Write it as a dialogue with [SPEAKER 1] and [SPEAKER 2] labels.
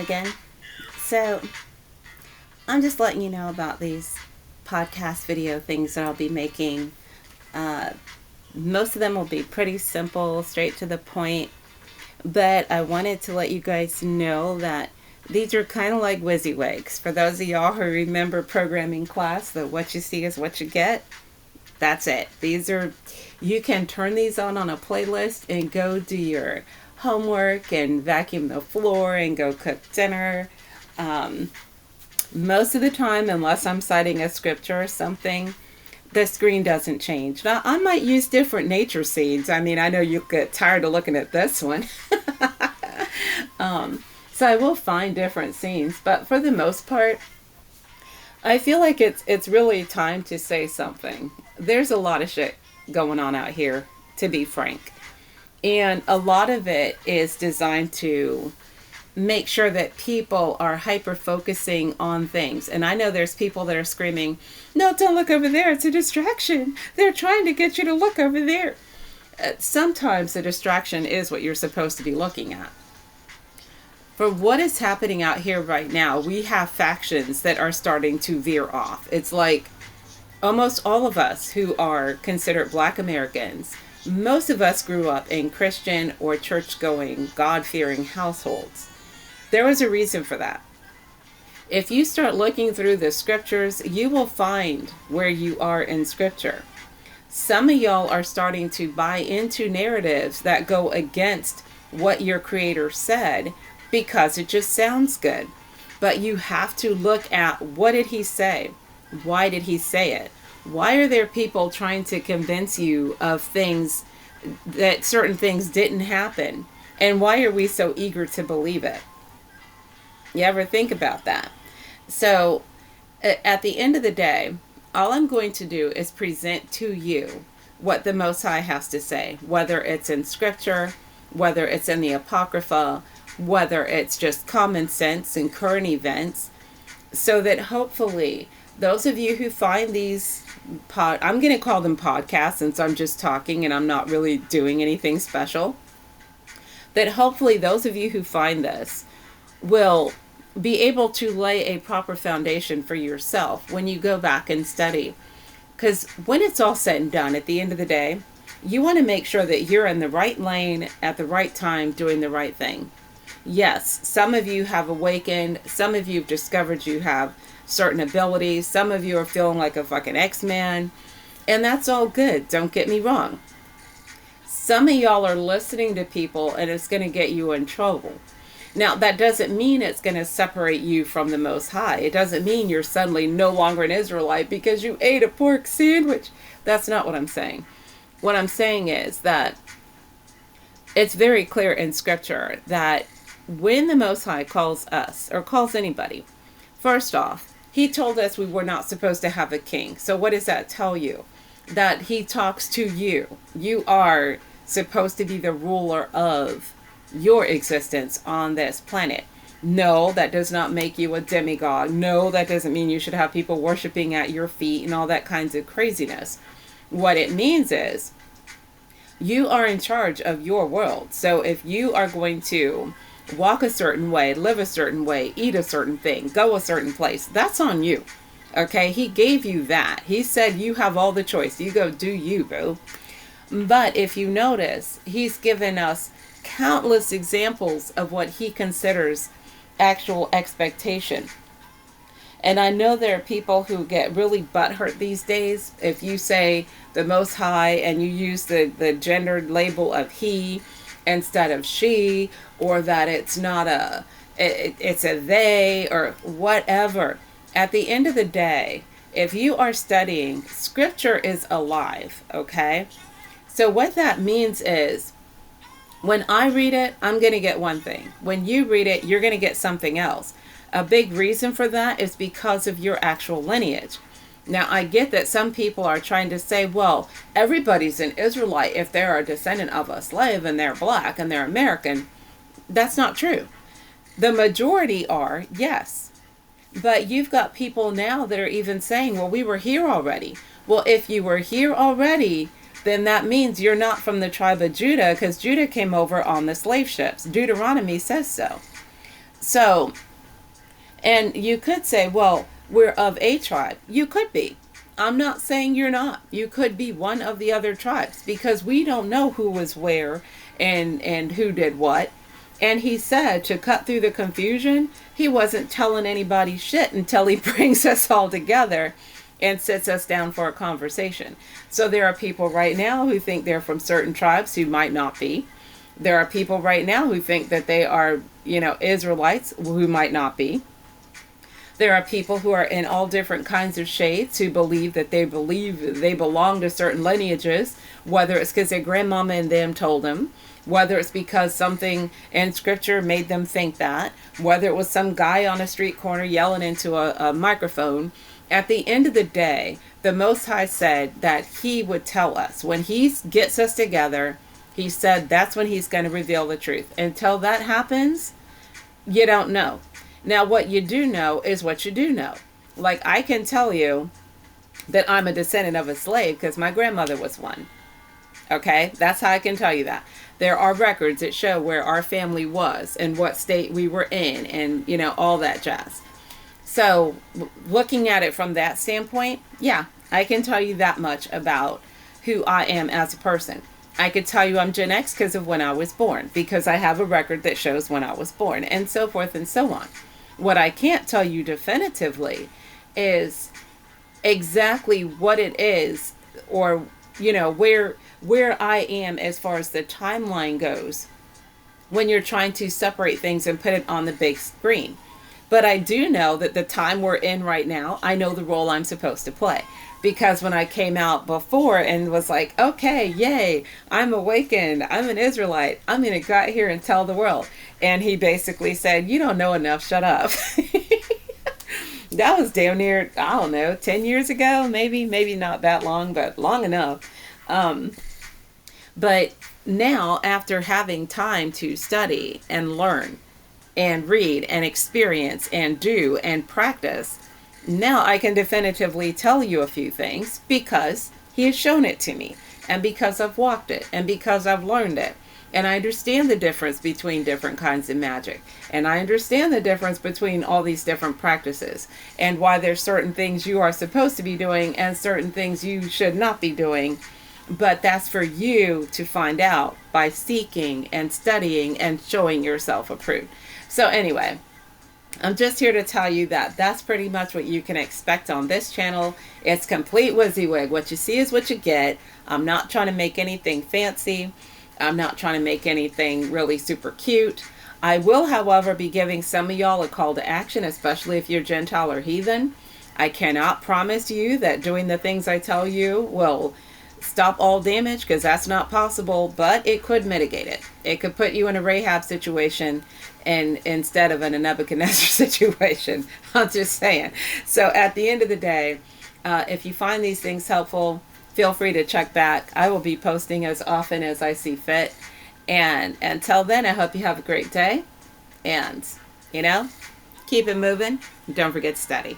[SPEAKER 1] again. So, I'm just letting you know about these podcast video things that I'll be making. Uh, Most of them will be pretty simple, straight to the point. But I wanted to let you guys know that these are kind of like wyciwygs. For those of y'all who remember programming class, the what you see is what you get. That's it. You can turn these on a playlist and go do your homework and vacuum the floor and go cook dinner. Um, Most of the time, unless I'm citing a scripture or something, the screen doesn't change. Now, I might use different nature scenes. I mean, I know you get tired of looking at this one. So I will find different scenes, but for the most part, I feel like it's really time to say something. There's a lot of shit going on out here, to be frank. And a lot of it is designed to make sure that people are hyper focusing on things. And I know there's people that are screaming, no, don't look over there. It's a distraction. They're trying to get you to look over there. Sometimes the distraction is what you're supposed to be looking at. For what is happening out here right now, we have factions that are starting to veer off. It's like almost all of us who are considered Black Americans, most of us grew up in Christian or church-going, God-fearing households. There was a reason for that. If you start looking through the scriptures, you will find where you are in scripture. Some of y'all are starting to buy into narratives that go against what your creator said because it just sounds good. But you have to look at, what did he say? Why did he say it? Why are there people trying to convince you of things, that certain things didn't happen? And why are we so eager to believe it? You ever think about that? So at the end of the day, all I'm going to do is present to you what the Most High has to say, whether it's in scripture, whether it's in the Apocrypha, whether it's just common sense and current events, so that hopefully those of you who find these I'm going to call them podcasts since I'm just talking and I'm not really doing anything special, that hopefully those of you who find this will be able to lay a proper foundation for yourself when you go back and study. Because when it's all said and done, at the end of the day, you want to make sure that you're in the right lane at the right time doing the right thing. Yes, some of you have awakened. Some of you have discovered you have certain abilities. Some of you are feeling like a fucking X-Man. And that's all good. Don't get me wrong. Some of y'all are listening to people and it's going to get you in trouble. Now, that doesn't mean it's going to separate you from the Most High. It doesn't mean you're suddenly no longer an Israelite because you ate a pork sandwich. That's not what I'm saying. What I'm saying is that it's very clear in scripture that when the Most High calls us, or calls anybody, first off, he told us we were not supposed to have a king. So what does that tell you? That he talks to you. You are supposed to be the ruler of your existence on this planet. No, that does not make you a demigod. No, that doesn't mean you should have people worshiping at your feet and all that kinds of craziness. What it means is you are in charge of your world. So if you are going to walk a certain way, live a certain way, eat a certain thing, go a certain place, that's on you. Okay, he gave you that. He said you have all the choice. You go do you, boo. But if you notice, he's given us countless examples of what he considers actual expectation. And I know there are people who get really butthurt these days if you say the Most High and you use the gendered label of he instead of she, or that it's not it's a they, or whatever. At the end of the day, if you are studying, scripture is alive, okay? So what that means is, when I read it, I'm going to get one thing. When you read it, you're going to get something else. A big reason for that is because of your actual lineage. Now, I get that some people are trying to say, well, everybody's an Israelite if they're a descendant of a slave and they're Black and they're American. That's not true. The majority are, yes. But you've got people now that are even saying, well, we were here already. Well, if you were here already, then that means you're not from the tribe of Judah, because Judah came over on the slave ships. Deuteronomy says so. So, and you could say, well, we're of a tribe. You could be. I'm not saying you're not. You could be one of the other tribes because we don't know who was where and who did what. And he said to cut through the confusion, he wasn't telling anybody shit until he brings us all together and sits us down for a conversation. So there are people right now who think they're from certain tribes who might not be. There are people right now who think that they are, Israelites who might not be. There are people who are in all different kinds of shades who believe they belong to certain lineages, whether it's because their grandmama and them told them, whether it's because something in scripture made them think that, whether it was some guy on a street corner yelling into a microphone. At the end of the day, the Most High said that he would tell us. When he gets us together, he said that's when he's going to reveal the truth. Until that happens, you don't know. Now, what you do know is what you do know. Like, I can tell you that I'm a descendant of a slave because my grandmother was one. Okay? That's how I can tell you that. There are records that show where our family was and what state we were in and, all that jazz. So, looking at it from that standpoint, yeah, I can tell you that much about who I am as a person. I could tell you I'm Gen X because of when I was born, because I have a record that shows when I was born, and so forth and so on. What I can't tell you definitively is exactly what it is, or where I am as far as the timeline goes when you're trying to separate things and put it on the big screen. But I do know that the time we're in right now, I know the role I'm supposed to play. Because when I came out before and was like, okay, yay, I'm awakened, I'm an Israelite, I'm going to go out here and tell the world. And he basically said, you don't know enough, shut up. That was damn near, I don't know, 10 years ago, maybe not that long, but long enough. But now, after having time to study and learn and read and experience and do and practice, now I can definitively tell you a few things because he has shown it to me, and because I've walked it, and because I've learned it. And I understand the difference between different kinds of magic. And I understand the difference between all these different practices, and why there's certain things you are supposed to be doing and certain things you should not be doing. But that's for you to find out by seeking and studying and showing yourself approved. So anyway, I'm just here to tell you that that's pretty much what you can expect on this channel. It's complete WYSIWYG. What you see is what you get. I'm not trying to make anything fancy. I'm not trying to make anything really super cute. I will, however, be giving some of y'all a call to action, especially if you're Gentile or heathen. I cannot promise you that doing the things I tell you will stop all damage, because that's not possible, but it could mitigate it. It could put you in a Rahab situation and instead of in a Nebuchadnezzar situation. I'm just saying. So at the end of the day, if you find these things helpful, feel free to check back. I will be posting as often as I see fit. And until then, I hope you have a great day. And, keep it moving. Don't forget to study.